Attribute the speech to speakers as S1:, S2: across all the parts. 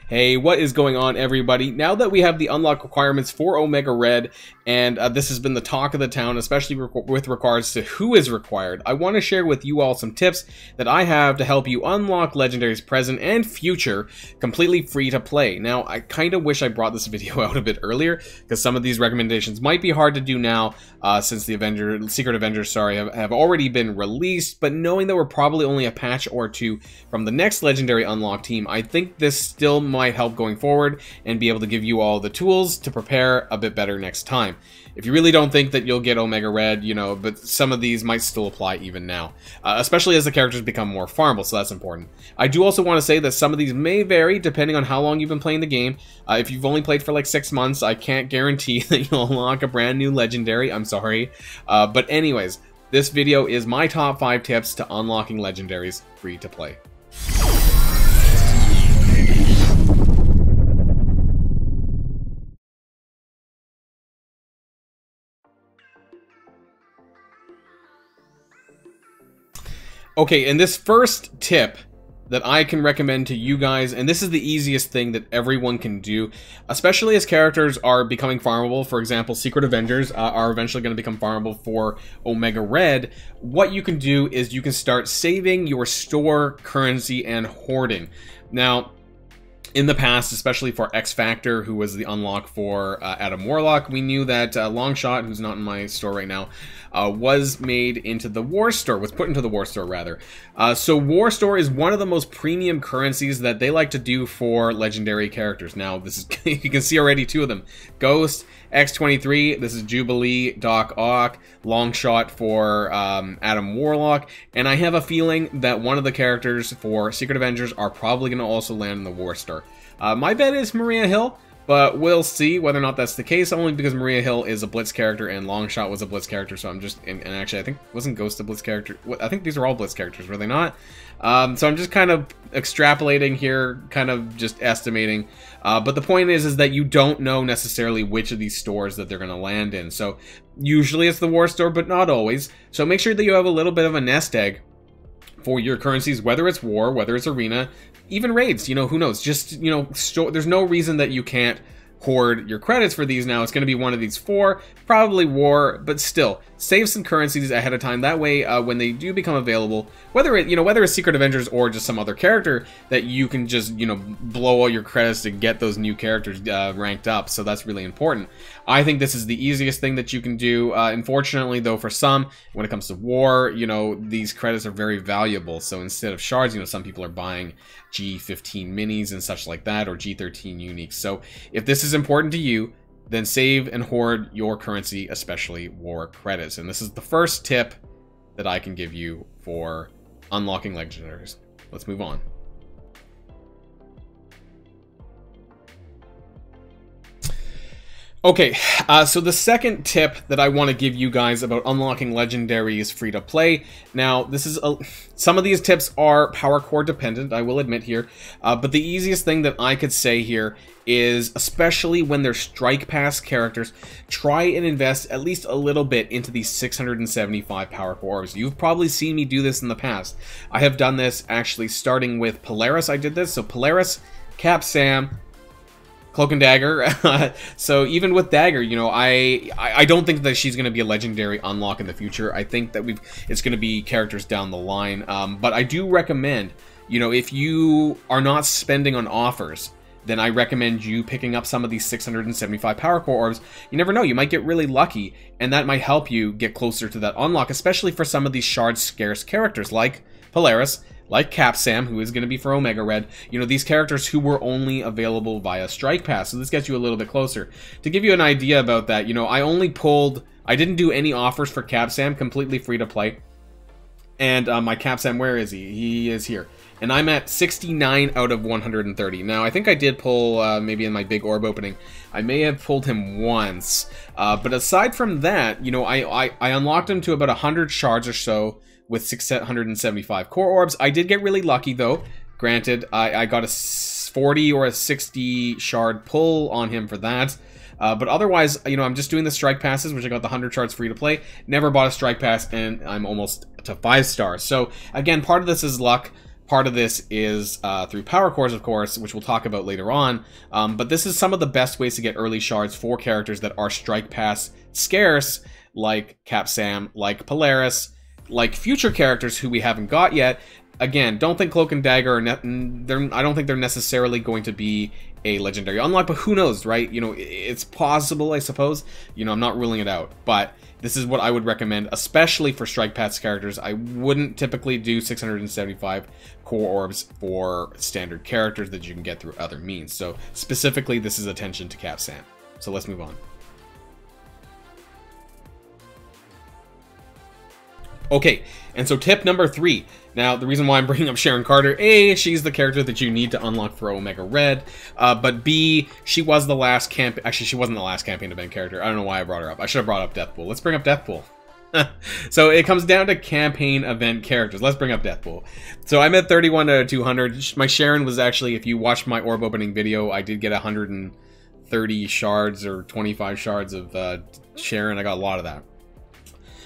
S1: Hey, what is going on, everybody? Now that we have the unlock requirements for Omega Red, and this has been the talk of the town, especially with regards to who is required, I want to share with you all some tips that I have to help you unlock legendaries present and future completely free to play. Now, I kind of wish I brought this video out a bit earlier, because some of these recommendations might be hard to do now, since the Secret Avengers, have already been released, but knowing that we're probably only a patch or two from the next legendary unlock team, I think this still might help going forward and be able to give you all the tools to prepare a bit better next time. If you really don't think that you'll get Omega Red, but some of these might still apply even now, especially as the characters become more farmable, so that's important. I do also want to say that some of these may vary depending on how long you've been playing the game. If you've only played for like 6 months, I can't guarantee that you'll unlock a brand new legendary, I'm sorry. But anyways, this video is my top 5 tips to unlocking legendaries free to play. Okay, and this first tip that I can recommend to you guys, and this is the easiest thing that everyone can do, especially as characters are becoming farmable. For example, Secret Avengers are eventually going to become farmable for Omega Red. What you can do is you can start saving your store currency and hoarding. Now, in the past, especially for X Factor, who was the unlock for Adam Warlock, we knew that Longshot, who's not in my store right now, was made into the War Store, was put into the War Store, rather. So War Store is one of the most premium currencies that they like to do for legendary characters. Now, this is you can see already 2 of them. Ghost, X-23, this is Jubilee, Doc Ock, Longshot for Adam Warlock, and I have a feeling that one of the characters for Secret Avengers are probably going to also land in the War Store. My bet is Maria Hill, but we'll see whether or not that's the case, only because Maria Hill is a Blitz character and Longshot was a Blitz character, so I'm just, and actually I think, wasn't Ghost a Blitz character? I think these are all Blitz characters, were they not? So I'm just kind of extrapolating here, kind of just estimating, but the point is that you don't know necessarily which of these stores that they're going to land in, so usually it's the War Store, but not always, so make sure that you have a little bit of a nest egg for your currencies, whether it's War, whether it's Arena, even raids, who knows, just, there's no reason that you can't hoard your credits for these now. It's going to be one of these 4, probably War, but still, save some currencies ahead of time. That way, when they do become available, whether it's Secret Avengers or just some other character, that you can just, blow all your credits to get those new characters ranked up. So that's really important. I think this is the easiest thing that you can do. Unfortunately, though, for some, when it comes to War, these credits are very valuable. So instead of shards, some people are buying G15 minis and such like that, or G13 uniques. So if this is important to you, then save and hoard your currency, especially War credits. And this is the first tip that I can give you for unlocking legendaries. Let's move on. Okay, so the second tip that I want to give you guys about unlocking legendaries free to play. Now, this is some of these tips are power core dependent, I will admit here, but the easiest thing that I could say here is, especially when they're strike pass characters, try and invest at least a little bit into these 675 power core orbs. You've probably seen me do this in the past. I have done this actually starting with Polaris. I did this, so Polaris, Cap Sam, Cloak and Dagger. So even with Dagger, I don't think that she's going to be a legendary unlock in the future. I think that it's going to be characters down the line. But I do recommend, if you are not spending on offers, then I recommend you picking up some of these 675 power core orbs. You never know, you might get really lucky, and that might help you get closer to that unlock, especially for some of these shard scarce characters like Polaris, like Cap Sam, who is going to be for Omega Red, these characters who were only available via Strike Pass, so this gets you a little bit closer. To give you an idea about that, I didn't do any offers for Cap Sam, completely free to play, and my Cap Sam, where is he? He is here. And I'm at 69 out of 130. Now, I think I did pull, maybe in my big orb opening, I may have pulled him once, but aside from that, I unlocked him to about 100 shards or so, with 675 core orbs. I did get really lucky, though. Granted, I got a 40 or a 60 shard pull on him for that. But otherwise, I'm just doing the strike passes, which I got the 100 shards free to play. Never bought a strike pass, and I'm almost to 5 stars. So, again, part of this is luck. Part of this is through power cores, of course, which we'll talk about later on. But this is some of the best ways to get early shards for characters that are strike pass scarce, like Cap Sam, like Polaris, like future characters who we haven't got yet. Again, don't think Cloak and Dagger are I don't think they're necessarily going to be a legendary unlock, but who knows, right? You know, it's possible, I suppose. You know, I'm not ruling it out, but this is what I would recommend, especially for strike pass characters. I wouldn't typically do 675 core orbs for standard characters that you can get through other means. So specifically, this is attention to Cap Sam. So let's move on. Okay, and so tip number 3. Now, the reason why I'm bringing up Sharon Carter, A, she's the character that you need to unlock for Omega Red, but B, she was the last actually, she wasn't the last campaign event character. I don't know why I brought her up. I should have brought up Deathpool. Let's bring up Deathpool. So it comes down to campaign event characters. Let's bring up Deathpool. So I'm at 31 out of 200. My Sharon was actually, if you watched my orb opening video, I did get 130 shards or 25 shards of Sharon. I got a lot of that.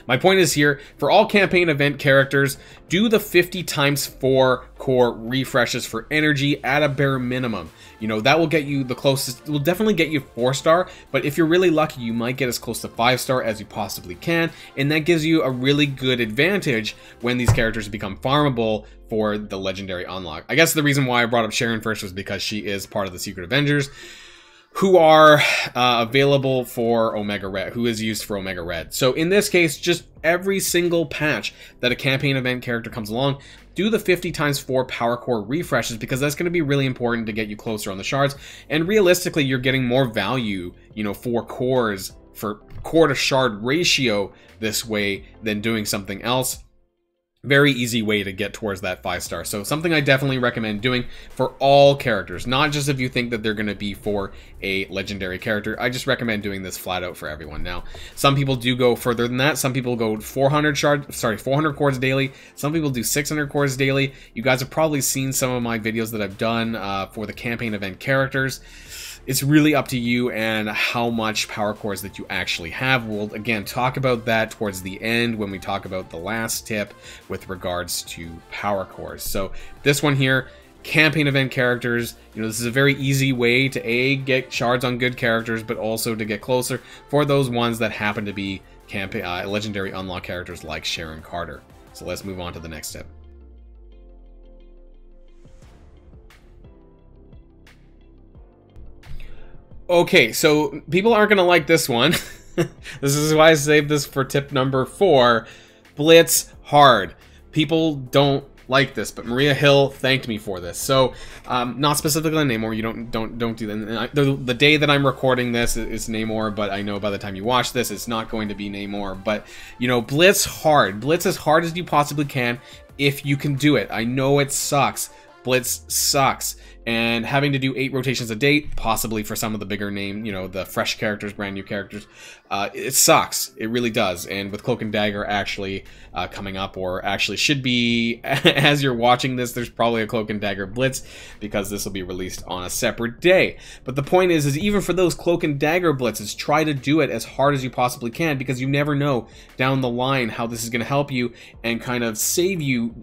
S1: My point is here, for all campaign event characters, do the 50 times 4 core refreshes for energy at a bare minimum. You know, that will get you the closest, it will definitely get you 4-star, but if you're really lucky, you might get as close to 5-star as you possibly can, and that gives you a really good advantage when these characters become farmable for the legendary unlock. I guess the reason why I brought up Sharon first was because she is part of the Secret Avengers, who are available for Omega Red, who is used for Omega Red. So in this case, just every single patch that a campaign event character comes along, do the 50 times 4 power core refreshes, because that's going to be really important to get you closer on the shards. And realistically, you're getting more value, you know, for cores, for core to shard ratio this way than doing something else. Very easy way to get towards that 5-star. So something I definitely recommend doing for all characters, not just if you think that they're going to be for a legendary character. I just recommend doing this flat out for everyone. Now, some people do go further than that. Some people go 400 cores daily. Some people do 600 cores daily. You guys have probably seen some of my videos that I've done for the campaign event characters. It's really up to you and how much power cores that you actually have. We'll, again, talk about that towards the end when we talk about the last tip with regards to power cores. So this one here, campaign event characters, you know, this is a very easy way to A, get shards on good characters, but also to get closer for those ones that happen to be legendary unlock characters like Sharon Carter. So let's move on to the next tip. Okay, so people aren't going to like this one. This is why I saved this for tip number 4. Blitz Hard. People don't like this, but Maria Hill thanked me for this. So, not specifically on Namor. You don't do that. The day that I'm recording this is Namor, but I know by the time you watch this, it's not going to be Namor. But, you know, Blitz Hard. Blitz as hard as you possibly can if you can do it. I know it sucks. Blitz sucks. And having to do 8 rotations a day, possibly for some of the bigger name, you know, the fresh characters, brand new characters, it sucks. It really does. And with Cloak and Dagger actually coming up, or actually should be, as you're watching this, there's probably a Cloak and Dagger Blitz, because this will be released on a separate day. But the point is even for those Cloak and Dagger Blitzes, try to do it as hard as you possibly can, because you never know down the line how this is going to help you and kind of save you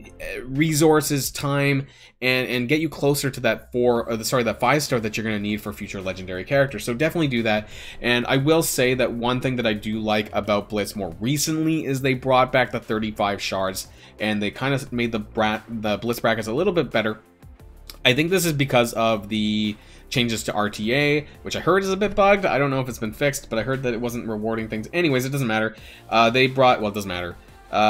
S1: resources, time, and get you closer to that 5-star that you're going to need for future legendary characters. So definitely do that. And I will say that one thing that I do like about Blitz more recently is they brought back the 35 shards, and they kind of made the Blitz brackets a little bit better. I think this is because of the changes to RTA, which I heard is a bit bugged. I don't know if it's been fixed, but I heard that it wasn't rewarding things. Anyways, it doesn't matter. It doesn't matter.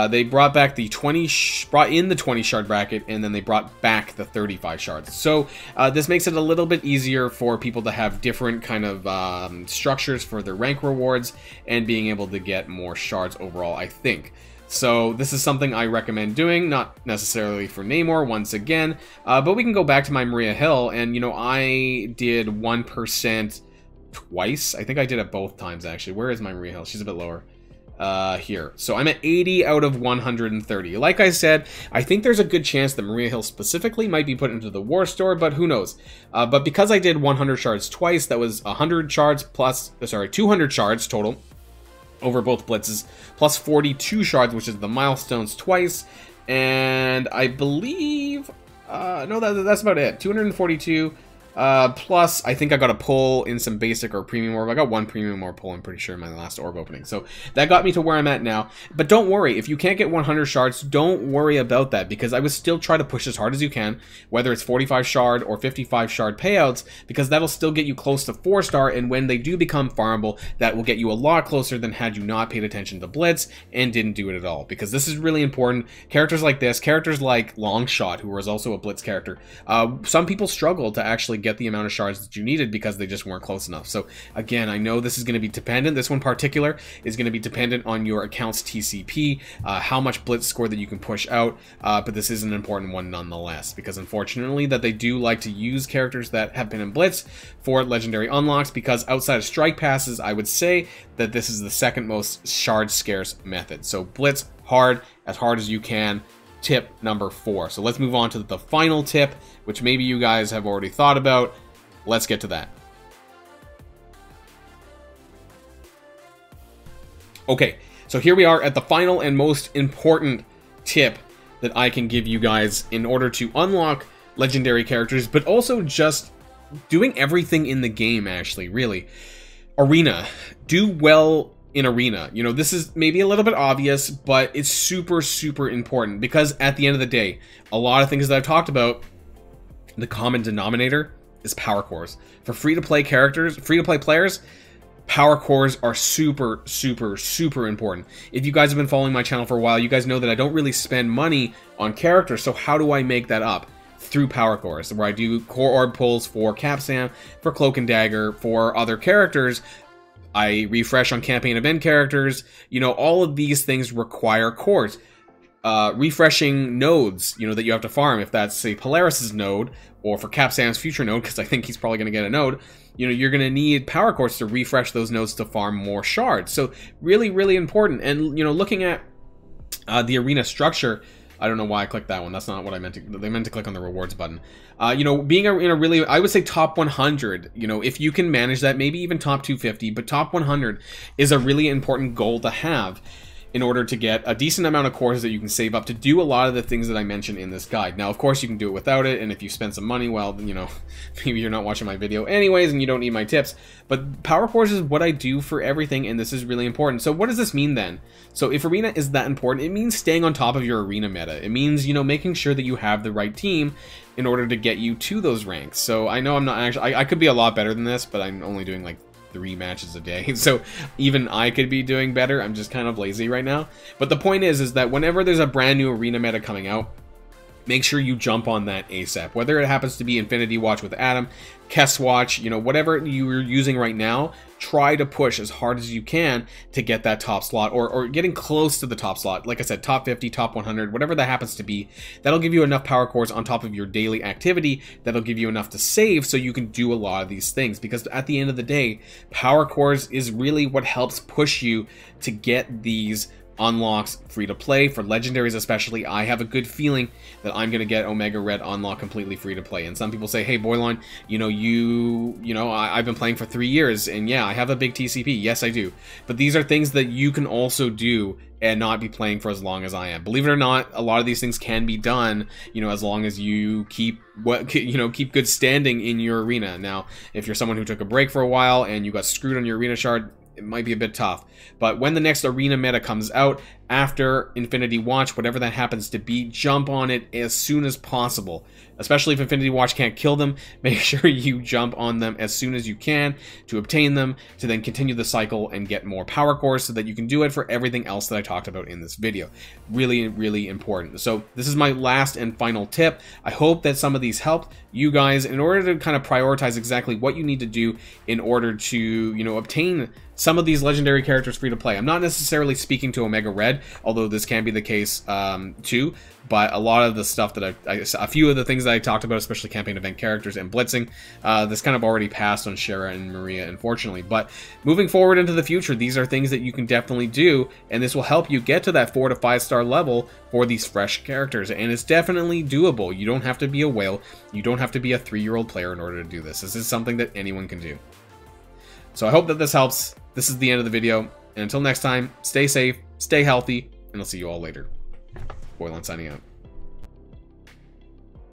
S1: They brought back the 20 shard bracket, and then they brought back the 35 shards. So this makes it a little bit easier for people to have different kind of structures for their rank rewards and being able to get more shards overall, I think. So this is something I recommend doing, not necessarily for Namor once again, but we can go back to my Maria Hill, and you know, I did 1% twice. I think I did it both times actually. Where is my Maria Hill? She's a bit lower. Here. So I'm at 80 out of 130. Like I said, I think there's a good chance that Maria Hill specifically might be put into the War Store, but who knows? But because I did 100 shards twice, that was 100 shards plus, 200 shards total over both blitzes, plus 42 shards, which is the milestones twice, and I believe No, that's about it. 242. Plus, I think I got a pull in some basic or premium orb. I got one premium orb pull, I'm pretty sure, in my last orb opening. So that got me to where I'm at now. But don't worry, if you can't get 100 shards, don't worry about that, because I would still try to push as hard as you can, whether it's 45 shard or 55 shard payouts, because that'll still get you close to 4-star, and when they do become farmable, that will get you a lot closer than had you not paid attention to Blitz and didn't do it at all, because this is really important. Characters like this, characters like Longshot, who was also a Blitz character, some people struggle to actually get the amount of shards that you needed because they just weren't close enough. So again, I know this is going to be dependent. This one in particular is going to be dependent on your account's TCP, how much Blitz score that you can push out, but this is an important one nonetheless, because unfortunately that they do like to use characters that have been in Blitz for legendary unlocks, because outside of strike passes, I would say that this is the second most shard scarce method. So Blitz hard as you can. Tip number 4. So let's move on to the final tip, which maybe you guys have already thought about. Let's get to that. Okay, so here we are at the final and most important tip that I can give you guys in order to unlock legendary characters, but also just doing everything in the game, actually, really. Arena. Do well in Arena. You know, this is maybe a little bit obvious, but it's super, super important, because at the end of the day, a lot of things that I've talked about, the common denominator is power cores. For free-to-play characters, free-to-play players, power cores are super, super, super important. If you guys have been following my channel for a while, you guys know that I don't really spend money on characters, so how do I make that up? Through power cores, where I do core orb pulls for Capsam, for Cloak and Dagger, for other characters. I refresh on campaign event characters. You know, all of these things require cores. Refreshing nodes, you know, that you have to farm, if that's, say, Polaris's node, or for Capsam's future node, because I think he's probably going to get a node, you know, you're going to need power cores to refresh those nodes to farm more shards. So really, really important. And, you know, looking at the arena structure, I don't know why I clicked that one. That's not what I meant to. They meant to click on the rewards button. You know, being in a really, I would say top 100, you know, if you can manage that, maybe even top 250, but top 100 is a really important goal to have in order to get a decent amount of cores that you can save up to do a lot of the things that I mentioned in this guide. Now, of course, you can do it without it, and if you spend some money, well, you know, maybe you're not watching my video anyways, and you don't need my tips. But power cores is what I do for everything, and this is really important. So what does this mean then? So if Arena is that important, it means staying on top of your Arena meta. It means, you know, making sure that you have the right team in order to get you to those ranks. So I know I'm not actually, I could be a lot better than this, but I'm only doing like 3 matches a day, so even I could be doing better. I'm just kind of lazy right now. But the point is that whenever there's a brand new arena meta coming out, make sure you jump on that ASAP. Whether it happens to be Infinity Watch with Adam, Kess Watch, you know, whatever you're using right now, try to push as hard as you can to get that top slot, or getting close to the top slot. Like I said, top 50, top 100, whatever that happens to be. That'll give you enough power cores on top of your daily activity. That'll give you enough to save so you can do a lot of these things. Because at the end of the day, power cores is really what helps push you to get these unlocks free to play. For legendaries especially, I have a good feeling that I'm gonna get Omega Red unlock completely free to play. And some people say, hey Boilon, you know, I've been playing for 3 years, and yeah, I have a big TCP. Yes, I do. But these are things that you can also do and not be playing for as long as I am. Believe it or not, a lot of these things can be done, you know, as long as you keep good standing in your arena. Now, if you're someone who took a break for a while and you got screwed on your arena shard, it might be a bit tough. But when the next arena meta comes out, after Infinity Watch, whatever that happens to be, jump on it as soon as possible. Especially if Infinity Watch can't kill them, make sure you jump on them as soon as you can to obtain them, to then continue the cycle and get more power cores so that you can do it for everything else that I talked about in this video. Really, really important. So this is my last and final tip. I hope that some of these helped you guys in order to kind of prioritize exactly what you need to do in order to, you know, obtain some of these legendary characters free to play. I'm not necessarily speaking to Omega Red, although this can be the case too, but a lot of the stuff that a few of the things that I talked about, especially campaign event characters and blitzing, this kind of already passed on Shara and Maria, unfortunately. But moving forward into the future, these are things that you can definitely do, and this will help you get to that 4 to 5 star level for these fresh characters, and it's definitely doable. You don't have to be a whale, you don't have to be a 3-year-old player in order to do this. This is something that anyone can do. So I hope that this helps. This is the end of the video, and until next time, stay safe, stay healthy, and I'll see you all later. Boilon signing out.